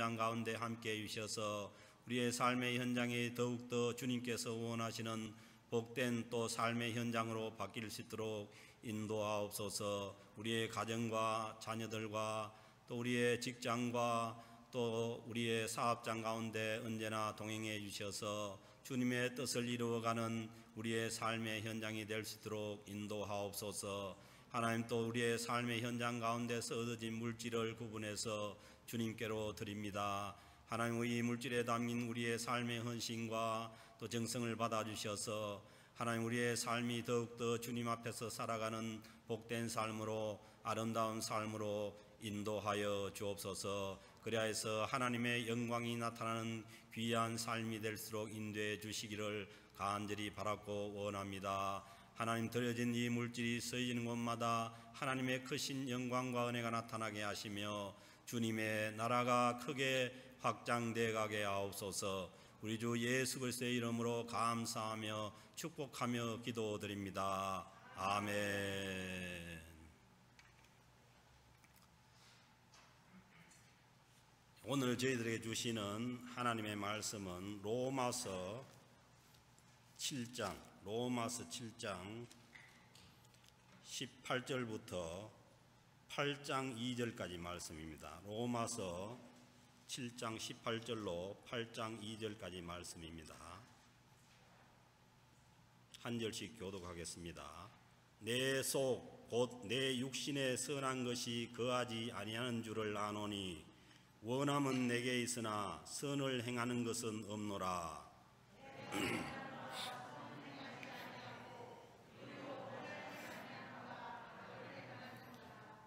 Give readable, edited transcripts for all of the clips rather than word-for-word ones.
현장 가운데 함께해 주셔서 우리의 삶의 현장에 더욱더 주님께서 원하시는 복된 또 삶의 현장으로 바뀔 수 있도록 인도하옵소서. 우리의 가정과 자녀들과 또 우리의 직장과 또 우리의 사업장 가운데 언제나 동행해 주셔서 주님의 뜻을 이루어가는 우리의 삶의 현장이 될 수 있도록 인도하옵소서. 하나님, 또 우리의 삶의 현장 가운데서 얻어진 물질을 구분해서 주님께로 드립니다. 하나님, 이 물질에 담긴 우리의 삶의 헌신과 또 정성을 받아주셔서 하나님, 우리의 삶이 더욱더 주님 앞에서 살아가는 복된 삶으로, 아름다운 삶으로 인도하여 주옵소서. 그리하여서 하나님의 영광이 나타나는 귀한 삶이 될수록 인도해 주시기를 간절히 바라고 원합니다. 하나님, 드려진 이 물질이 쓰이는 곳마다 하나님의 크신 영광과 은혜가 나타나게 하시며 주님의 나라가 크게 확장되어 가게 하옵소서. 우리 주 예수 그리스도의 이름으로 감사하며 축복하며 기도드립니다. 아멘. 오늘 저희들에게 주시는 하나님의 말씀은 로마서 7장 18절부터 8장 2절까지 말씀입니다. 로마서 7장 18절로 8장 2절까지 말씀입니다. 한 절씩 교독하겠습니다. 내 속 곧 내 육신에 선한 것이 거하지 아니하는 줄을 아노니 원함은 내게 있으나 선을 행하는 것은 없노라.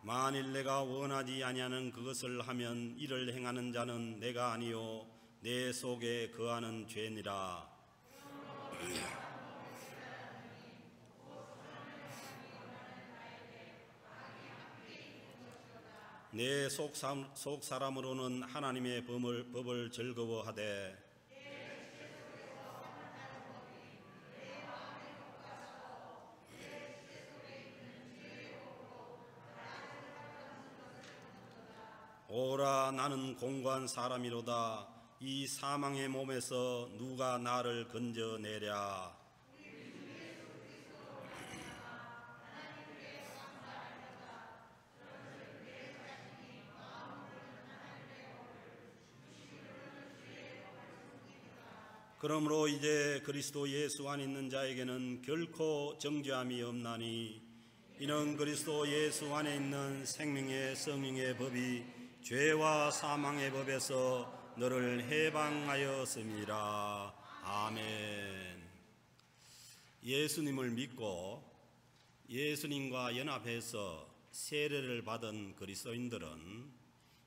만일 내가 원하지 아니하는 그것을 하면 이를 행하는 자는 내가 아니요 내 속에 거하는 죄니라. 내 속 사람으로는 하나님의 법을 즐거워하되 오라, 나는 공고한 사람이로다. 이 사망의 몸에서 누가 나를 건져내랴. 그러므로 이제 그리스도 예수 안에 있는 자에게는 결코 정죄함이 없나니 이는 그리스도 예수 안에 있는 생명의 성령의 법이 죄와 사망의 법에서 너를 해방하였습니다. 아멘. 예수님을 믿고 예수님과 연합해서 세례를 받은 그리스도인들은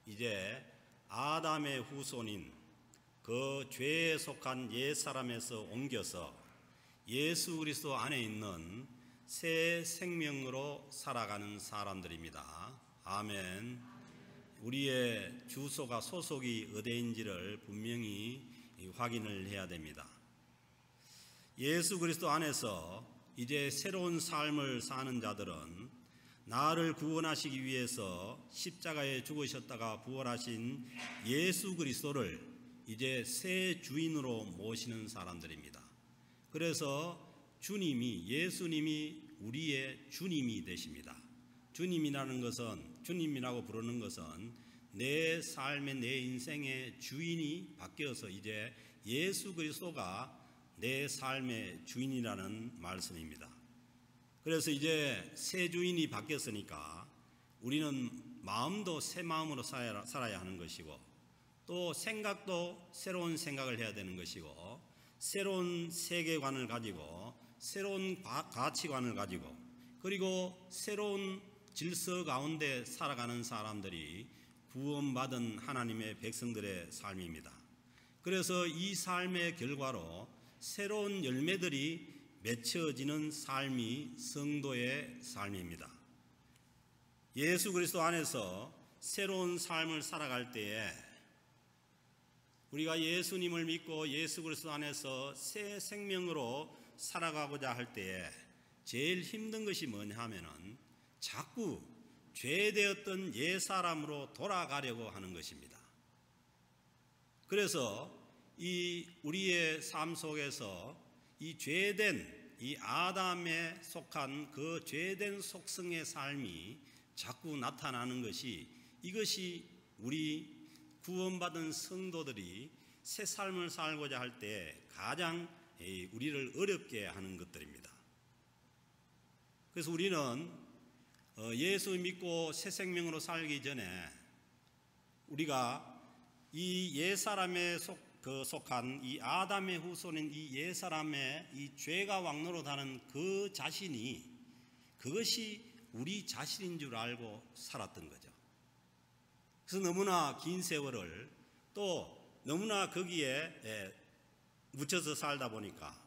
이제 아담의 후손인 그 죄에 속한 옛사람에서 옮겨서 예수 그리스도 안에 있는 새 생명으로 살아가는 사람들입니다. 아멘. 우리의 주소가 소속이 어디인지를 분명히 확인을 해야 됩니다. 예수 그리스도 안에서 이제 새로운 삶을 사는 자들은 나를 구원하시기 위해서 십자가에 죽으셨다가 부활하신 예수 그리스도를 이제 새 주인으로 모시는 사람들입니다. 그래서 예수님이 우리의 주님이 되십니다. 주님이라는 것은, 주님이라고 부르는 것은 내 삶의, 내 인생의 주인이 바뀌어서 이제 예수 그리스도가 내 삶의 주인이라는 말씀입니다. 그래서 이제 새 주인이 바뀌었으니까 우리는 마음도 새 마음으로 살아야 하는 것이고 또 생각도 새로운 생각을 해야 되는 것이고 새로운 세계관을 가지고 새로운 가치관을 가지고 그리고 새로운 질서 가운데 살아가는 사람들이 구원받은 하나님의 백성들의 삶입니다. 그래서 이 삶의 결과로 새로운 열매들이 맺혀지는 삶이 성도의 삶입니다. 예수 그리스도 안에서 새로운 삶을 살아갈 때에 우리가 예수님을 믿고 예수 그리스도 안에서 새 생명으로 살아가고자 할 때에 제일 힘든 것이 뭐냐 하면은 자꾸 죄되었던 옛사람으로 돌아가려고 하는 것입니다. 그래서 이 우리의 삶 속에서 이 죄된 이 아담에 속한 그 죄된 속성의 삶이 자꾸 나타나는 것이, 이것이 우리 구원받은 성도들이 새 삶을 살고자 할 때 가장 우리를 어렵게 하는 것들입니다. 그래서 우리는 예수 믿고 새 생명으로 살기 전에 우리가 이 옛사람에 속한 이 아담의 후손인 이 옛사람의 이 죄가 왕노릇하는 그 자신이, 그것이 우리 자신인 줄 알고 살았던 거죠. 그래서 너무나 긴 세월을 또 너무나 거기에 묻혀서 살다 보니까,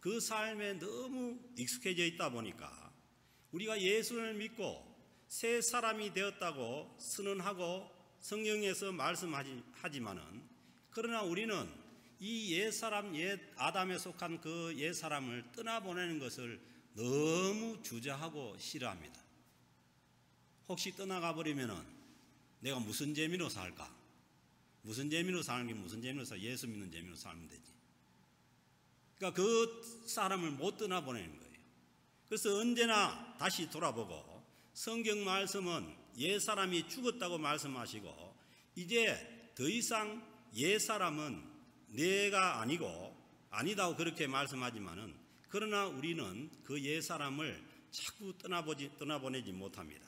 그 삶에 너무 익숙해져 있다 보니까 우리가 예수를 믿고 새 사람이 되었다고 선언하고 성경에서 말씀하지만은, 그러나 우리는 이 옛사람, 옛 아담에 속한 그 옛사람을 떠나보내는 것을 너무 주저하고 싫어합니다. 혹시 떠나가 버리면은 내가 무슨 재미로 살까? 무슨 재미로 사는 게 무슨 재미로 살까? 예수 믿는 재미로 살면 되지. 그러니까 그 사람을 못 떠나보내는 거예요. 그래서 언제나 다시 돌아보고, 성경 말씀은 옛사람이 죽었다고 말씀하시고 이제 더 이상 옛사람은 내가 아니다고 그렇게 말씀하지만은, 그러나 우리는 그 옛사람을 자꾸 떠나보내지 못합니다.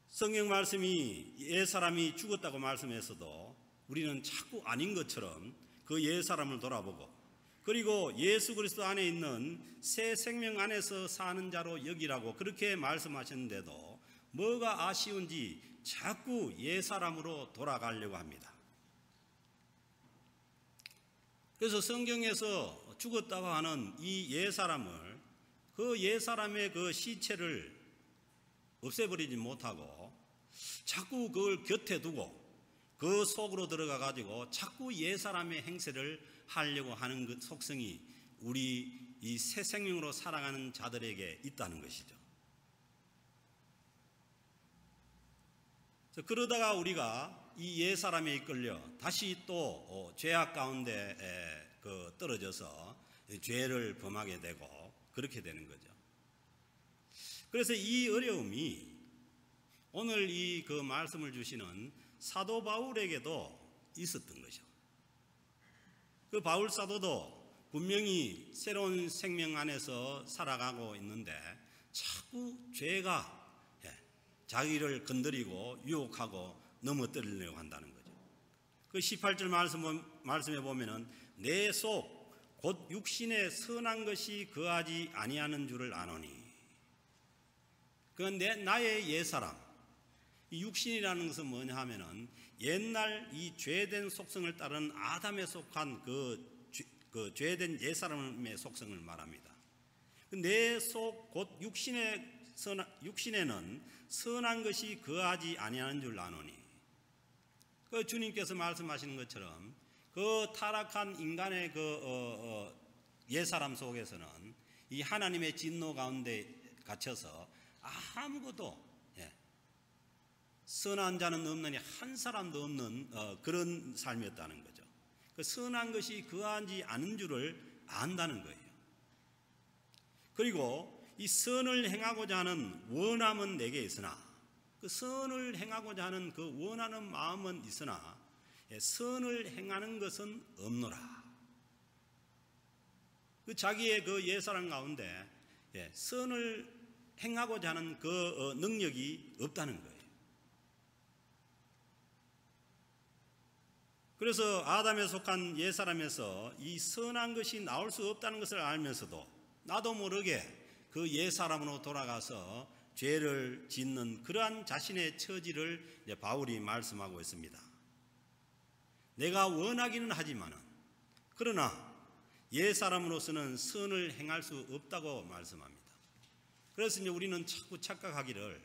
성경 말씀이 옛사람이 죽었다고 말씀했어도 우리는 자꾸 아닌 것처럼 그 옛사람을 돌아보고, 그리고 예수 그리스도 안에 있는 새 생명 안에서 사는 자로 여기라고 그렇게 말씀하셨는데도 뭐가 아쉬운지 자꾸 옛사람으로 돌아가려고 합니다. 그래서 성경에서 죽었다고 하는 이 옛사람을, 그 옛사람의 그 시체를 없애버리지 못하고 자꾸 그걸 곁에 두고 그 속으로 들어가 가지고 자꾸 옛사람의 행세를 하려고 하는 그 속성이 우리 이 새 생명으로 살아가는 자들에게 있다는 것이죠. 그러다가 우리가 이 옛사람에 이끌려 다시 또 죄악 가운데 떨어져서 죄를 범하게 되고 그렇게 되는 거죠. 그래서 이 어려움이 오늘 이 그 말씀을 주시는 사도 바울에게도 있었던 거죠. 그 바울 사도도 분명히 새로운 생명 안에서 살아가고 있는데 자꾸 죄가 자기를 건드리고 유혹하고 넘어뜨리려고 한다는 거죠. 그 18절 말씀에 보면은 내 속 곧 육신에 선한 것이 거하지 아니하는 줄을 아노니, 그건 나의 옛사람, 이 육신이라는 것은 뭐냐 하면은 옛날 이 죄된 속성을 따른 아담에 속한 그 죄된 옛사람의 속성을 말합니다. 내 속 곧 육신에는 선한 것이 거하지 아니하는 줄 아노니, 그 주님께서 말씀하시는 것처럼 그 타락한 인간의 그 옛사람 속에서는 이 하나님의 진노 가운데 갇혀서 아무것도 선한 자는 없느니 한 사람도 없는 그런 삶이었다는 거죠. 그 선한 것이 거하지 않은 줄을 안다는 거예요. 그리고 이 선을 행하고자 하는 원함은 내게 있으나, 그 선을 행하고자 하는 그 원하는 마음은 있으나 선을 행하는 것은 없노라. 그 자기의 그 옛사람 가운데 선을 행하고자 하는 그 능력이 없다는 거예요. 그래서 아담에 속한 옛사람에서 이 선한 것이 나올 수 없다는 것을 알면서도 나도 모르게 그 옛사람으로 돌아가서 죄를 짓는 그러한 자신의 처지를 바울이 말씀하고 있습니다. 내가 원하기는 하지만은, 그러나 옛사람으로서는 선을 행할 수 없다고 말씀합니다. 그래서 이제 우리는 자꾸 착각하기를,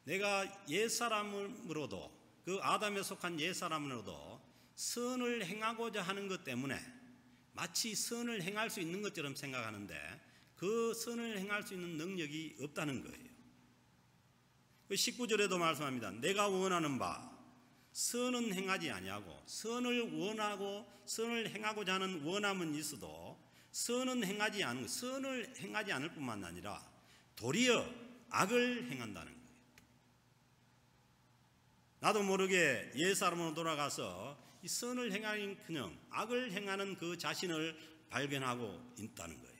내가 옛사람으로도, 그 아담에 속한 옛사람으로도 선을 행하고자 하는 것 때문에 마치 선을 행할 수 있는 것처럼 생각하는데 그 선을 행할 수 있는 능력이 없다는 거예요. 19절에도 말씀합니다. 내가 원하는 바 선은 행하지 아니하고 선을 원하고 선을 행하고자 하는 원함은 있어도 선을 행하지 않을 뿐만 아니라 도리어 악을 행한다는 거예요. 나도 모르게 옛사람으로 돌아가서 이 선을 행하는커녕 악을 행하는 그 자신을 발견하고 있다는 거예요.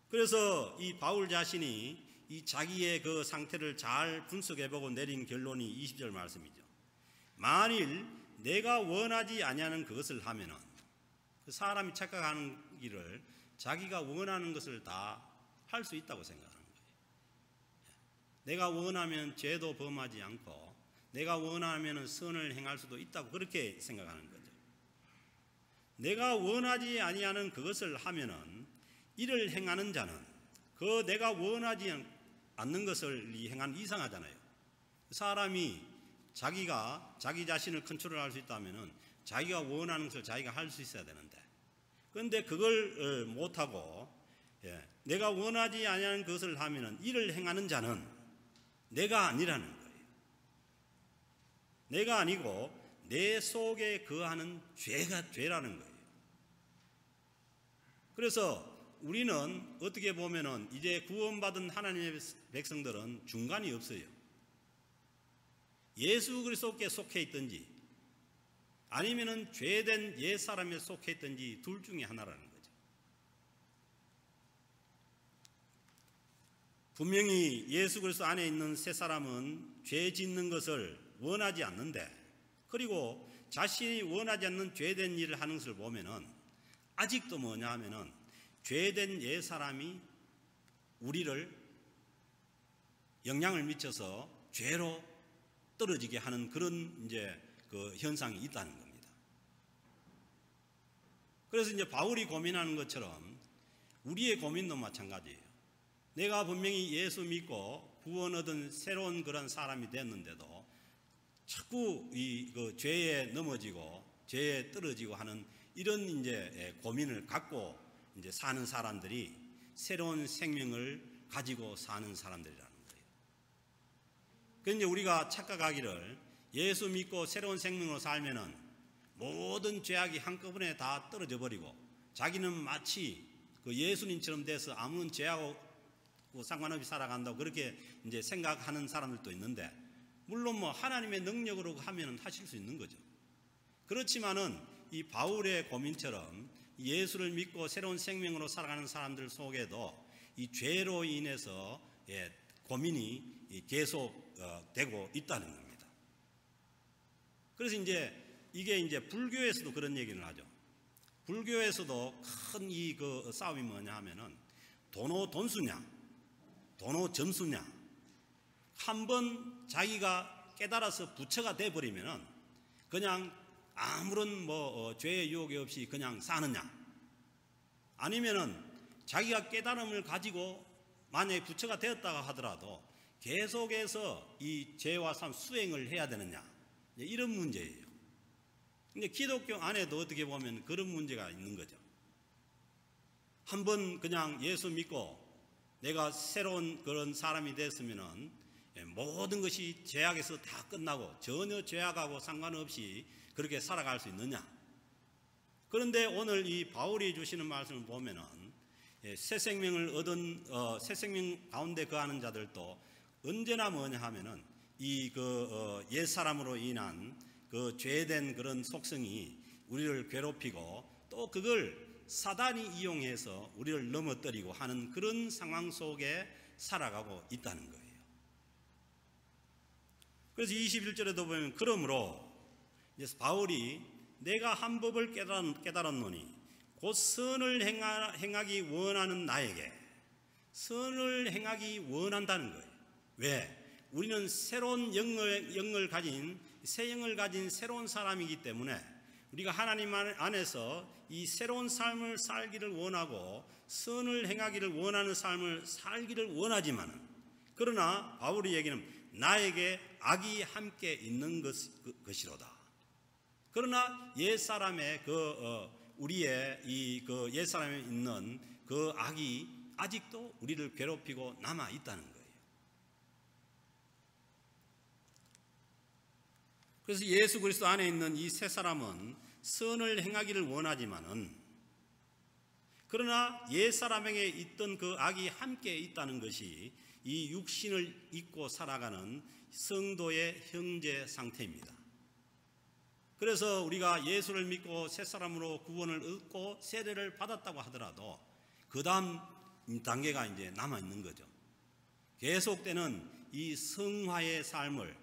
그래서 이 바울 자신이 이 자기의 그 상태를 잘 분석해보고 내린 결론이 20절 말씀이죠. 만일 내가 원하지 아니하는 그것을 하면은, 그 사람이 착각하는 길을 자기가 원하는 것을 다 할 수 있다고 생각하는 거예요. 내가 원하면 죄도 범하지 않고 내가 원하면 선을 행할 수도 있다고 그렇게 생각하는 거죠. 내가 원하지 아니하는 그것을 하면은 이를 행하는 자는 그 내가 원하지 않는 것을 행한 이상하잖아요. 사람이 자기가 자기 자신을 컨트롤할 수 있다면은 자기가 원하는 것을 자기가 할 수 있어야 되는데, 그런데 그걸 못하고 내가 원하지 아니하는 것을 하면은 이를 행하는 자는 내가 아니라는 거예요. 내가 아니고 내 속에 거하는 죄라는 거예요. 그래서 우리는 어떻게 보면은 이제 구원받은 하나님의 백성들은 중간이 없어요. 예수 그리스도께 속해 있든지 아니면은 죄된 옛 사람에 속해 있든지 둘 중에 하나라는 거예요. 분명히 예수 그리스도 안에 있는 새 사람은 죄 짓는 것을 원하지 않는데, 그리고 자신이 원하지 않는 죄된 일을 하는 것을 보면은 아직도 뭐냐 하면은 죄된 옛 사람이 우리를 영향을 미쳐서 죄로 떨어지게 하는 그런 이제 그 현상이 있다는 겁니다. 그래서 이제 바울이 고민하는 것처럼 우리의 고민도 마찬가지예요. 내가 분명히 예수 믿고 구원 얻은 새로운 그런 사람이 됐는데도 자꾸 그 죄에 넘어지고 죄에 떨어지고 하는 이런 이제 고민을 갖고 이제 사는 사람들이 새로운 생명을 가지고 사는 사람들이라는 거예요. 그런데 우리가 착각하기를 예수 믿고 새로운 생명으로 살면은 모든 죄악이 한꺼번에 다 떨어져 버리고 자기는 마치 그 예수님처럼 돼서 아무런 죄하고 상관없이 살아간다고 그렇게 이제 생각하는 사람들도 있는데, 물론 뭐 하나님의 능력으로 하면은 하실 수 있는 거죠. 그렇지만은 이 바울의 고민처럼 예수를 믿고 새로운 생명으로 살아가는 사람들 속에도 이 죄로 인해서 고민이 계속 되고 있다는 겁니다. 그래서 이게 이제 불교에서도 그런 얘기를 하죠. 불교에서도 큰 이 그 싸움이 뭐냐 하면은 도노 돈수냐 도노 점수냐. 한번 자기가 깨달아서 부처가 돼버리면은 그냥 아무런 죄의 유혹이 없이 그냥 사느냐, 아니면은 자기가 깨달음을 가지고 만약에 부처가 되었다가 하더라도 계속해서 이 죄와 삶 수행을 해야 되느냐, 이런 문제예요. 근데 기독교 안에도 어떻게 보면 그런 문제가 있는 거죠. 한번 그냥 예수 믿고 내가 새로운 그런 사람이 됐으면은 모든 것이 죄악에서 다 끝나고 전혀 죄악하고 상관없이 그렇게 살아갈 수 있느냐. 그런데 오늘 이 바울이 주시는 말씀을 보면은 새 생명을 얻은 새 생명 가운데 거하는 자들도 언제나 뭐냐 하면은 이 옛 사람으로 인한 그 죄된 그런 속성이 우리를 괴롭히고 또 그걸 사단이 이용해서 우리를 넘어뜨리고 하는 그런 상황 속에 살아가고 있다는 거예요. 그래서 21절에도 보면 그러므로 바울이 내가 한 법을 깨달았노니 곧 선을 행하기 원하는 나에게 선을 행하기 원한다는 거예요. 왜? 우리는 새로운 영을 가진 새 영을 가진 새로운 사람이기 때문에 우리가 하나님 안에서 이 새로운 삶을 살기를 원하고 선을 행하기를 원하는 삶을 살기를 원하지만은, 그러나 바울이 얘기는 나에게 악이 함께 있는 것이로다. 그러나 옛사람의 우리의 이 옛사람에 있는 그 악이 아직도 우리를 괴롭히고 남아 있다는 거예요. 그래서 예수 그리스도 안에 있는 이 세 사람은 선을 행하기를 원하지만은, 그러나 옛 사람에게 있던 그 악이 함께 있다는 것이 이 육신을 입고 살아가는 성도의 형제 상태입니다. 그래서 우리가 예수를 믿고 새 사람으로 구원을 얻고 세례를 받았다고 하더라도 그 다음 단계가 이제 남아있는 거죠. 계속되는 이 성화의 삶을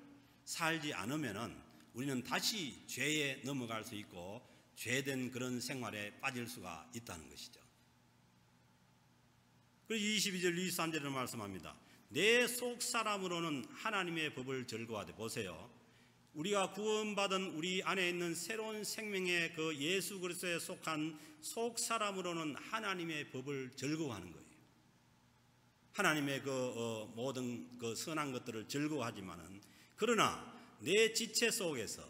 살지 않으면은 우리는 다시 죄에 넘어갈 수 있고 죄된 그런 생활에 빠질 수가 있다는 것이죠. 그리고 22절 23절을 말씀합니다. 내 속 사람으로는 하나님의 법을 즐거워하되, 보세요. 우리가 구원받은 우리 안에 있는 새로운 생명의 그 예수 그리스도에 속한 속 사람으로는 하나님의 법을 즐거워하는 거예요. 하나님의 그 모든 그 선한 것들을 즐거워하지만은, 그러나 내 지체 속에서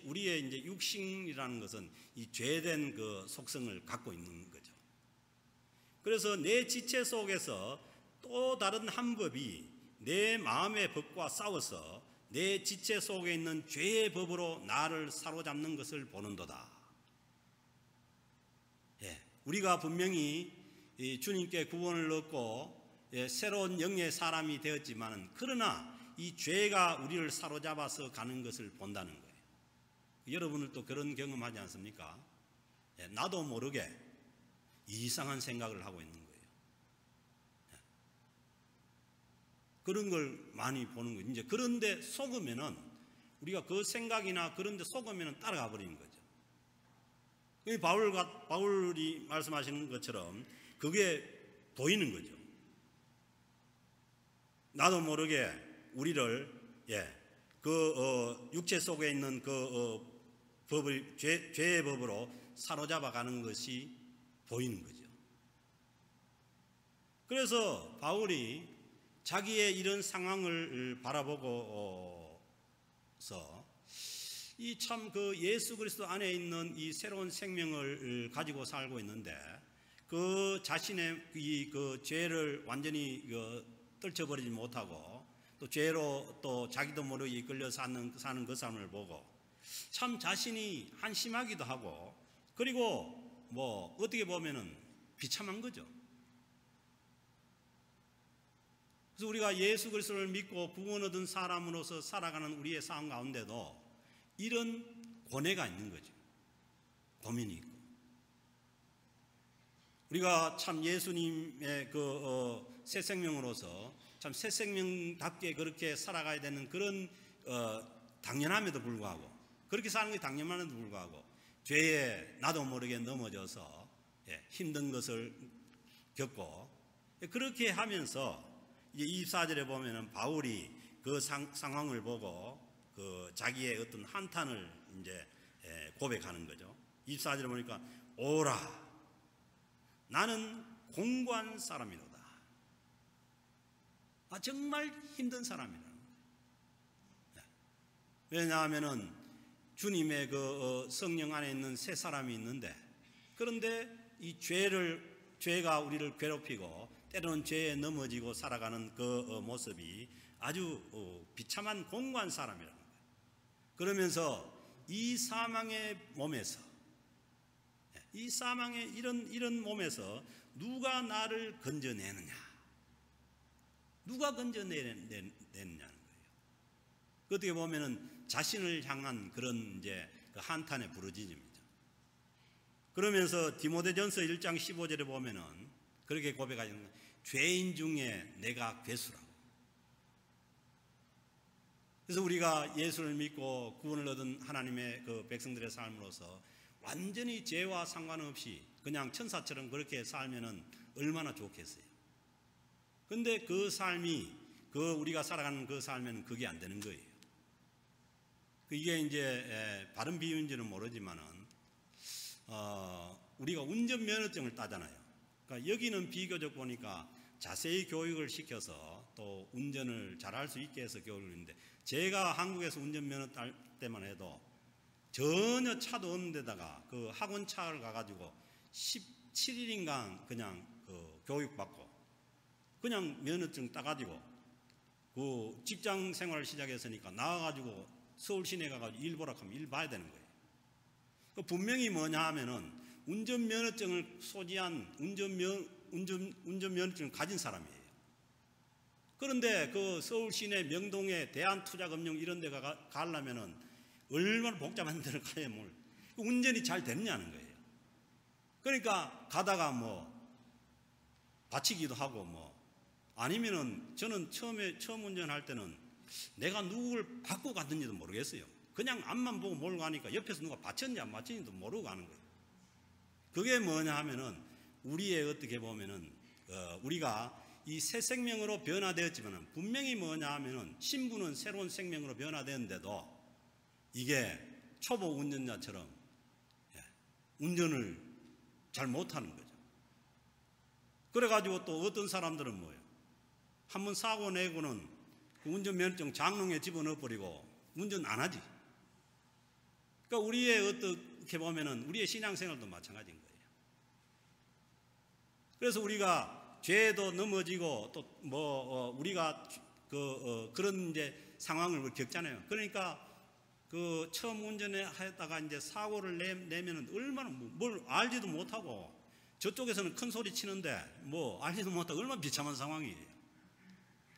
우리의 이제 육신이라는 것은 이 죄된 그 속성을 갖고 있는 거죠. 그래서 내 지체 속에서 또 다른 한 법이 내 마음의 법과 싸워서 내 지체 속에 있는 죄의 법으로 나를 사로잡는 것을 보는도다. 우리가 분명히 주님께 구원을 얻고 새로운 영의 사람이 되었지만, 그러나 이 죄가 우리를 사로잡아서 가는 것을 본다는 거예요. 여러분들도 그런 경험하지 않습니까? 나도 모르게 이상한 생각을 하고 있는 거예요. 그런 걸 많이 보는 거예요. 이제 그런데 속으면은, 우리가 그 생각이나 그런데 속으면은 따라가 버리는 거죠. 바울이 말씀하시는 것처럼 그게 보이는 거죠. 나도 모르게 우리를 육체 속에 있는 죄의 법으로 사로잡아 가는 것이 보이는 거죠. 그래서 바울이 자기의 이런 상황을 바라보고서 이 참 그 예수 그리스도 안에 있는 이 새로운 생명을 가지고 살고 있는데, 그 자신의 이 그 죄를 완전히 떨쳐버리지 못하고 또 죄로 또 자기도 모르게 이끌려 사는 그 삶을 보고 참 자신이 한심하기도 하고, 그리고 뭐 어떻게 보면은 비참한 거죠. 그래서 우리가 예수 그리스도를 믿고 구원 얻은 사람으로서 살아가는 우리의 삶 가운데도 이런 고뇌가 있는 거죠. 고민이 있고, 우리가 참 예수님의 새 생명으로서 참 새 생명답게 그렇게 살아가야 되는 그런 당연함에도 불구하고, 그렇게 사는 게 당연함에도 불구하고 죄에 나도 모르게 넘어져서 힘든 것을 겪고, 그렇게 하면서 이제 24절에 보면은 바울이 그 상황을 보고 그 자기의 어떤 한탄을 이제 고백하는 거죠. 24절에 보니까 오라, 나는 공고한 사람이로다. 정말 힘든 사람이라는 거예요. 왜냐하면은 주님의 그 성령 안에 있는 새 사람이 있는데, 그런데 이 죄가 우리를 괴롭히고 때로는 죄에 넘어지고 살아가는 그 모습이 아주 비참한 공고한 사람이라는 거예요. 그러면서 이 사망의 몸에서, 이 사망의 이런 몸에서 누가 나를 건져내느냐, 누가 건져내느냐는 거예요. 어떻게 보면은 자신을 향한 그런 이제 그 한탄의 부르짖음이죠. 그러면서 디모데전서 1장 15절에 보면은 그렇게 고백하시는 거예요. 죄인 중에 내가 괴수라고. 그래서 우리가 예수를 믿고 구원을 얻은 하나님의 그 백성들의 삶으로서 완전히 죄와 상관없이 그냥 천사처럼 그렇게 살면은 얼마나 좋겠어요. 근데 그 삶이 우리가 살아가는 그 삶에는 그게 안 되는 거예요. 이게 이제 바른 비유인지는 모르지만은 우리가 운전면허증을 따잖아요. 그러니까 여기는 비교적 보니까 자세히 교육을 시켜서 또 운전을 잘할 수 있게 해서 교육을 했는데, 제가 한국에서 운전면허 딸 때만 해도 전혀 차도 없는 데다가 그 학원차를 가가지고 17일인간 그냥 그 교육받고 그냥 면허증 따가지고 그 직장 생활을 시작했으니까 나와가지고 서울 시내 가가지고 일 보라 하면 일 봐야 되는 거예요. 분명히 뭐냐 하면은 운전면허증을 소지한 운전면허증을 가진 사람이에요. 그런데 그 서울 시내 명동에 대한투자금융 이런 데 가려면은 얼마나 복잡한 데를 가야 뭘 운전이 잘 됐냐는 거예요. 그러니까 가다가 뭐 다치기도 하고 뭐 아니면은 저는 처음 운전할 때는 내가 누구를 받고 갔는지도 모르겠어요. 그냥 앞만 보고 몰고 가니까 옆에서 누가 받쳤는지 안 받쳤는지도 모르고 가는 거예요. 그게 뭐냐 하면은 우리의 어떻게 보면은 우리가 이 새 생명으로 변화되었지만은 분명히 뭐냐 하면은 신부는 새로운 생명으로 변화되었는데도 이게 초보 운전자처럼 운전을 잘 못하는 거죠. 그래가지고 또 어떤 사람들은 뭐예요? 한번 사고 내고는 그 운전면허증 장롱에 집어넣어버리고 운전 안 하지. 그러니까 우리의 어떻게 보면은 우리의 신앙생활도 마찬가지인 거예요. 그래서 우리가 죄도 넘어지고 또 우리가 그런 이제 상황을 겪잖아요. 그러니까 그 처음 운전을 하다가 이제 사고를 내면은 얼마나 뭘 알지도 못하고 저쪽에서는 큰 소리 치는데 뭐 알지도 못하고 얼마나 비참한 상황이에요.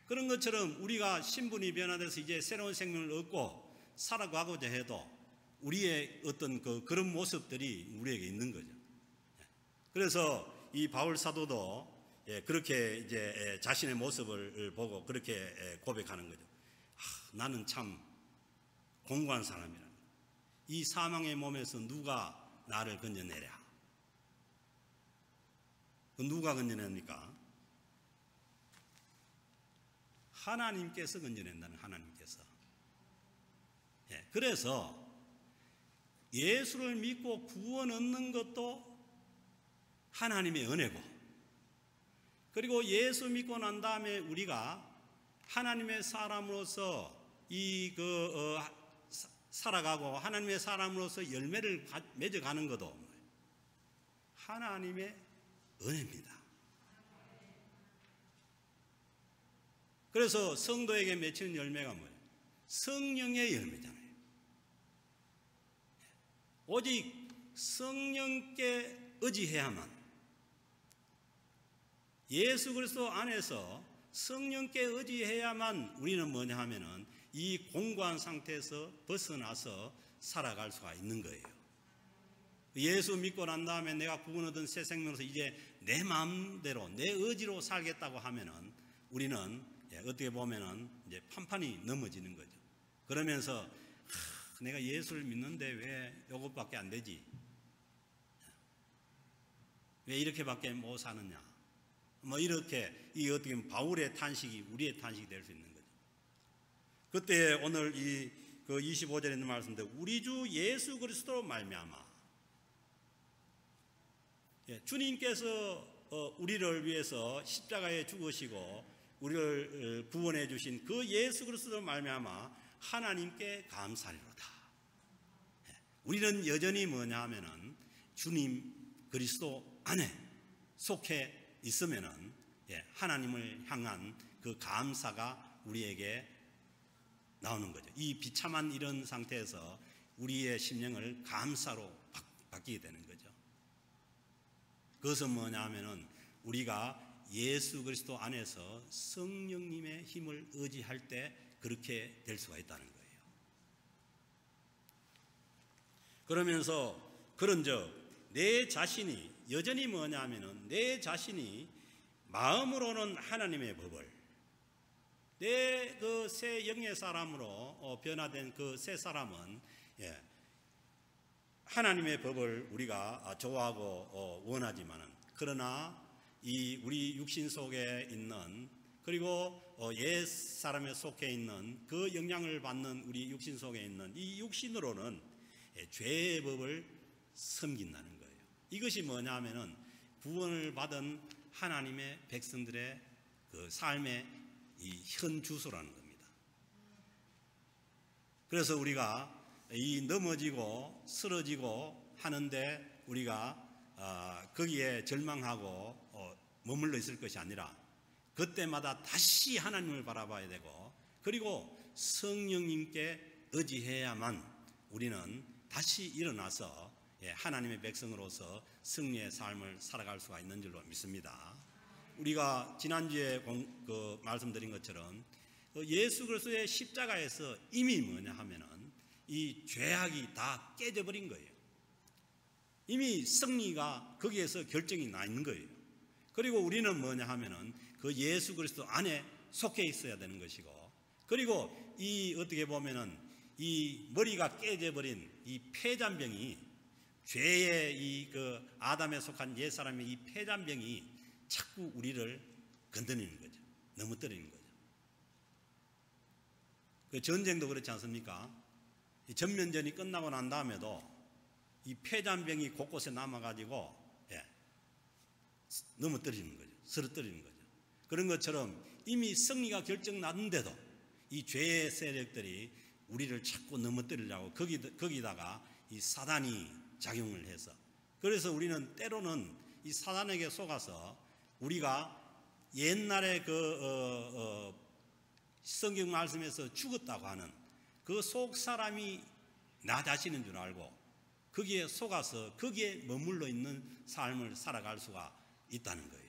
그런 것처럼 우리가 신분이 변화돼서 이제 새로운 생명을 얻고 살아가고자 해도 우리의 어떤 그런 모습들이 우리에게 있는 거죠. 그래서 이 바울 사도도 그렇게 이제 자신의 모습을 보고 그렇게 고백하는 거죠. 나는 참 공고한 사람이라. 이 사망의 몸에서 누가 나를 건져내랴. 누가 건져냅니까? 하나님께서 건져낸다는 하나님께서. 그래서 예수를 믿고 구원 얻는 것도 하나님의 은혜고, 그리고 예수 믿고 난 다음에 우리가 하나님의 사람으로서 살아가고 하나님의 사람으로서 열매를 맺어가는 것도 하나님의 은혜입니다. 그래서 성도에게 맺히는 열매가 뭐예요? 성령의 열매잖아요. 오직 성령께 의지해야만, 예수 그리스도 안에서 성령께 의지해야만 우리는 뭐냐 하면은 이 공고한 상태에서 벗어나서 살아갈 수가 있는 거예요. 예수 믿고 난 다음에 내가 구원 얻은 새 생명으로서 이제 내 마음대로 내 의지로 살겠다고 하면은 우리는 어떻게 보면은 이제 판판이 넘어지는 거죠. 그러면서 내가 예수를 믿는데 왜 이것밖에 안 되지? 왜 이렇게밖에 못 사느냐? 뭐 이렇게 이 어떻게 보면 바울의 탄식이 우리의 탄식이 될 수 있는 거죠. 그때 오늘 이 25절에 있는 말씀인데 우리 주 예수 그리스도로 말미암아 주님께서 우리를 위해서 십자가에 죽으시고 우리를 구원해 주신 그 예수 그리스도로 말미암아 하나님께 감사리로다. 우리는 여전히 뭐냐 하면은 주님 그리스도 안에 속해 있으면은 하나님을 향한 그 감사가 우리에게 나오는 거죠. 이 비참한 이런 상태에서 우리의 심령을 감사로 바뀌게 되는 거죠. 그것은 뭐냐 하면은 우리가 예수 그리스도 안에서 성령님의 힘을 의지할 때 그렇게 될 수가 있다는 거예요. 그러면서 그런즉 내 자신이 여전히 뭐냐 하면은 내 자신이 마음으로는 하나님의 법을, 내 그 새 영의 사람으로 변화된 그 새 사람은 하나님의 법을 우리가 좋아하고 원하지만은, 그러나 이 우리 육신 속에 있는, 그리고 옛 사람에 속해 있는 그 영향을 받는 우리 육신 속에 있는 이 육신으로는 죄의 법을 섬긴다는 거예요. 이것이 뭐냐 하면은 구원을 받은 하나님의 백성들의 그 삶의 이 현 주소라는 겁니다. 그래서 우리가 이 넘어지고 쓰러지고 하는데 우리가 거기에 절망하고 머물러 있을 것이 아니라 그때마다 다시 하나님을 바라봐야 되고, 그리고 성령님께 의지해야만 우리는 다시 일어나서 하나님의 백성으로서 승리의 삶을 살아갈 수가 있는 줄로 믿습니다. 우리가 지난주에 말씀드린 것처럼 예수 그리스도의 십자가에서 이미 뭐냐 하면은 이 죄악이 다 깨져버린 거예요. 이미 승리가 거기에서 결정이 나 있는 거예요. 그리고 우리는 뭐냐 하면은 그 예수 그리스도 안에 속해 있어야 되는 것이고, 그리고 이 어떻게 보면은 이 머리가 깨져버린 이 폐잔병이, 죄의 이 아담에 속한 옛 사람의 이 폐잔병이 자꾸 우리를 건드리는 거죠. 넘어뜨리는 거죠. 그 전쟁도 그렇지 않습니까? 이 전면전이 끝나고 난 다음에도 이 폐잔병이 곳곳에 남아가지고 넘어뜨리는 거죠. 쓰러뜨리는 거죠. 그런 것처럼 이미 승리가 결정났는데도 이 죄의 세력들이 우리를 자꾸 넘어뜨리려고 거기다가 이 사단이 작용을 해서, 그래서 우리는 때로는 이 사단에게 속아서 우리가 옛날에 성경 말씀에서 죽었다고 하는 그 속 사람이 나 자신인 줄 알고 거기에 속아서 거기에 머물러 있는 삶을 살아갈 수가 있다는 거예요.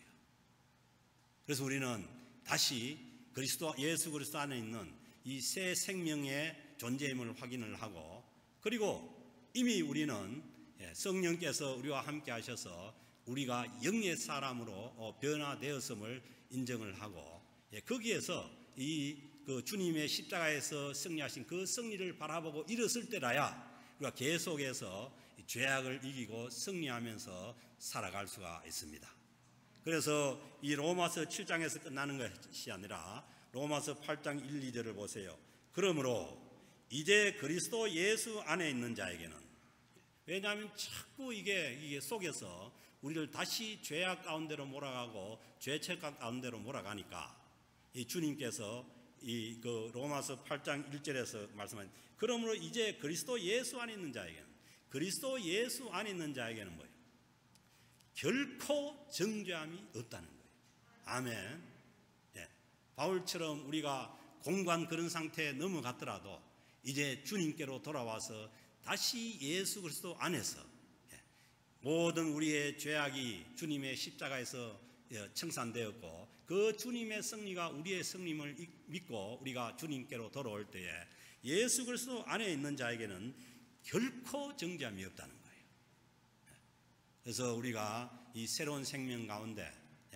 그래서 우리는 다시 예수 그리스도 안에 있는 이 새 생명의 존재임을 확인을 하고, 그리고 이미 우리는 성령께서 우리와 함께 하셔서 우리가 영의 사람으로 변화되었음을 인정을 하고, 거기에서 그 주님의 십자가에서 승리하신 그 승리를 바라보고 일었을 때라야 우리가 계속해서 죄악을 이기고 승리하면서 살아갈 수가 있습니다. 그래서 이 로마서 7장에서 끝나는 것이 아니라 로마서 8장 1, 2절을 보세요. 그러므로 이제 그리스도 예수 안에 있는 자에게는, 왜냐하면 자꾸 이게 속에서 우리를 다시 죄악 가운데로 몰아가고 죄책감 가운데로 몰아가니까 이 주님께서 그 로마서 8장 1절에서 말씀하신, 그러므로 이제 그리스도 예수 안에 있는 자에게는, 그리스도 예수 안에 있는 자에게는 뭐예요? 결코 정죄함이 없다는 거예요. 아멘. 바울처럼 우리가 공고한 그런 상태에 넘어갔더라도 이제 주님께로 돌아와서 다시 예수 그리스도 안에서 모든 우리의 죄악이 주님의 십자가에서 청산되었고, 그 주님의 승리가 우리의 승리임을 믿고 우리가 주님께로 돌아올 때에 예수 그리스도 안에 있는 자에게는 결코 정죄함이 없다는 거예요. 그래서 우리가 이 새로운 생명 가운데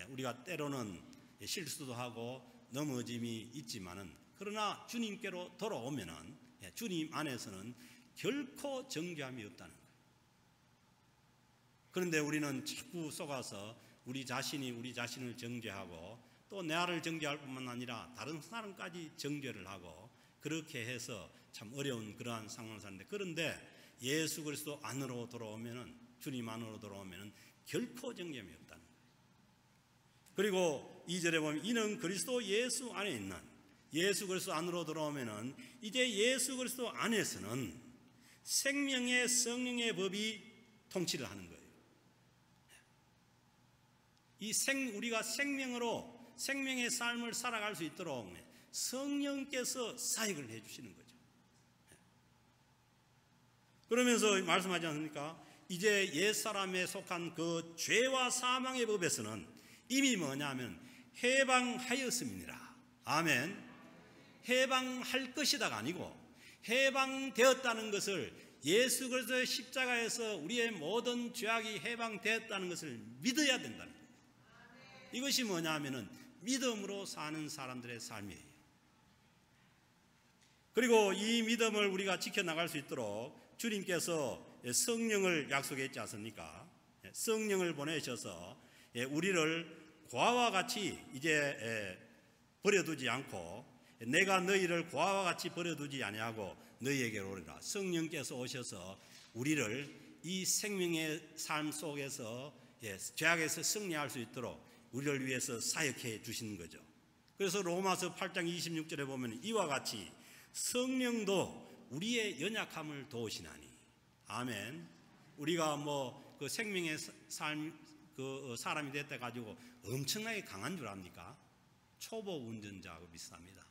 우리가 때로는 실수도 하고 넘어짐이 있지만은, 그러나 주님께로 돌아오면은 주님 안에서는 결코 정죄함이 없다는 거예요. 그런데 우리는 자꾸 속아서 우리 자신이 우리 자신을 정죄하고 또 나를 정죄할 뿐만 아니라 다른 사람까지 정죄를 하고, 그렇게 해서 참 어려운 그러한 상황을 사는데, 그런데 예수 그리스도 안으로 돌아오면은, 주님 안으로 돌아오면은 결코 정죄함이 없다는 거예요. 그리고 2절에 보면 이는 그리스도 예수 안에 있는, 예수 그리스도 안으로 돌아오면은 이제 예수 그리스도 안에서는 생명의 성령의 법이 통치를 하는 거예요. 우리가 생명으로 생명의 삶을 살아갈 수 있도록 성령께서 사역을 해주시는 거죠. 그러면서 말씀하지 않습니까? 이제 옛사람에 속한 그 죄와 사망의 법에서는 이미 뭐냐면 해방하였음이니라. 아멘. 해방할 것이다가 아니고 해방되었다는 것을, 예수 그리스도의 십자가에서 우리의 모든 죄악이 해방되었다는 것을 믿어야 된다는 거예요. 이것이 뭐냐 하면은 믿음으로 사는 사람들의 삶이에요. 그리고 이 믿음을 우리가 지켜나갈 수 있도록 주님께서 성령을 약속했지 않습니까? 성령을 보내셔서 우리를 고아와 같이 이제 버려두지 않고, 내가 너희를 고아와 같이 버려두지 아니하고 너희에게로 오리라. 성령께서 오셔서 우리를 이 생명의 삶 속에서 죄악에서 승리할 수 있도록 우리를 위해서 사역해 주시는 거죠. 그래서 로마서 8장 26절에 보면 이와 같이 성령도 우리의 연약함을 도우시나니. 아멘. 우리가 그 생명의 삶 사람이 됐다 가지고 엄청나게 강한 줄 압니까? 초보 운전자하고 비슷합니다.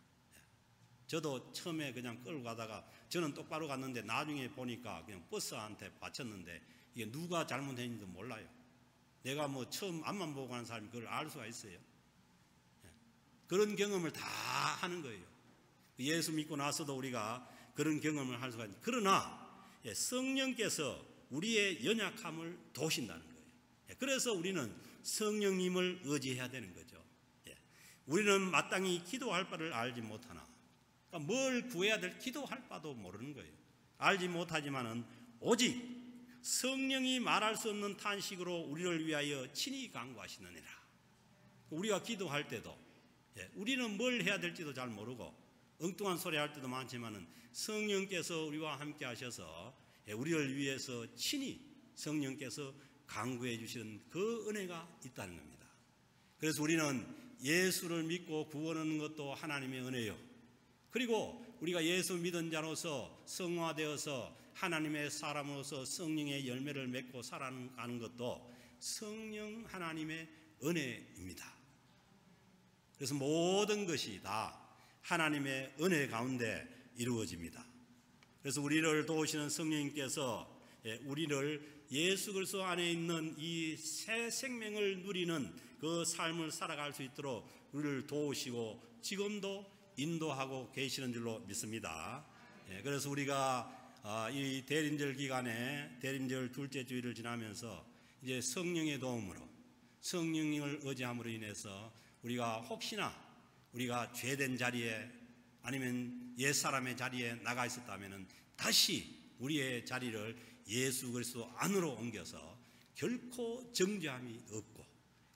저도 처음에 그냥 끌고 가다가 저는 똑바로 갔는데 나중에 보니까 그냥 버스한테 받쳤는데 이게 누가 잘못했는지도 몰라요. 내가 뭐 처음 앞만 보고 가는 사람이 그걸 알 수가 있어요. 그런 경험을 다 하는 거예요. 예수 믿고 나서도 우리가 그런 경험을 할 수가 있는. 그러나 성령께서 우리의 연약함을 도우신다는 거예요. 그래서 우리는 성령님을 의지해야 되는 거죠. 우리는 마땅히 기도할 바를 알지 못하나, 그러니까 뭘 구해야 될 기도할 바도 모르는 거예요. 알지 못하지만은 오직 성령이 말할 수 없는 탄식으로 우리를 위하여 친히 간구하시느니라. 우리가 기도할 때도 우리는 뭘 해야 될지도 잘 모르고 엉뚱한 소리 할 때도 많지만은 성령께서 우리와 함께 하셔서 우리를 위해서 친히 성령께서 간구해 주시는 그 은혜가 있다는 겁니다. 그래서 우리는 예수를 믿고 구원 얻는 것도 하나님의 은혜요. 그리고 우리가 예수 믿은 자로서 성화되어서 하나님의 사람으로서 성령의 열매를 맺고 살아가는 것도 성령 하나님의 은혜입니다. 그래서 모든 것이 다 하나님의 은혜 가운데 이루어집니다. 그래서 우리를 도우시는 성령님께서 우리를 예수 그리스도 안에 있는 이 새 생명을 누리는 그 삶을 살아갈 수 있도록 우리를 도우시고 지금도 인도하고 계시는 줄로 믿습니다. 그래서 우리가 이 대림절 기간에 대림절 둘째 주일을 지나면서 이제 성령의 도움으로 성령님을 의지함으로 인해서 우리가 혹시나 우리가 죄된 자리에 아니면 옛사람의 자리에 나가 있었다면 다시 우리의 자리를 예수 그리스도 안으로 옮겨서 결코 정죄함이 없고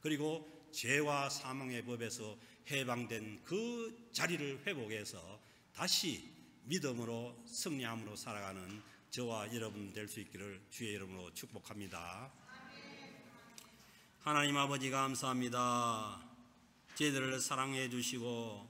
그리고 죄와 사망의 법에서 해방된 그 자리를 회복해서 다시 믿음으로 승리함으로 살아가는 저와 여러분 될 수 있기를 주의 이름으로 축복합니다. 하나님 아버지 감사합니다. 저희들을 사랑해 주시고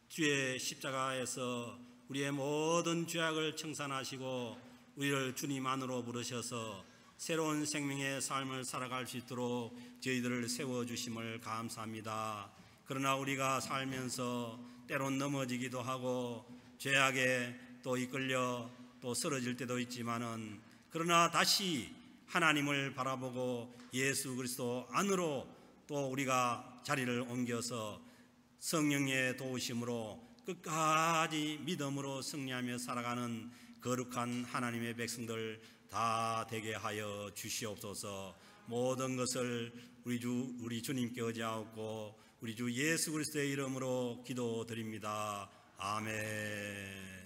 주의 십자가에서 우리의 모든 죄악을 청산하시고 우리를 주님 안으로 부르셔서 새로운 생명의 삶을 살아갈 수 있도록 저희들을 세워주심을 감사합니다. 그러나 우리가 살면서 때론 넘어지기도 하고 죄악에 또 이끌려 또 쓰러질 때도 있지만은 그러나 다시 하나님을 바라보고 예수 그리스도 안으로 또 우리가 자리를 옮겨서 성령의 도우심으로 끝까지 믿음으로 승리하며 살아가는 거룩한 하나님의 백성들 다 되게 하여 주시옵소서. 모든 것을 우리 주님께 의지하옵고 우리 주 예수 그리스도의 이름으로 기도드립니다. 아멘.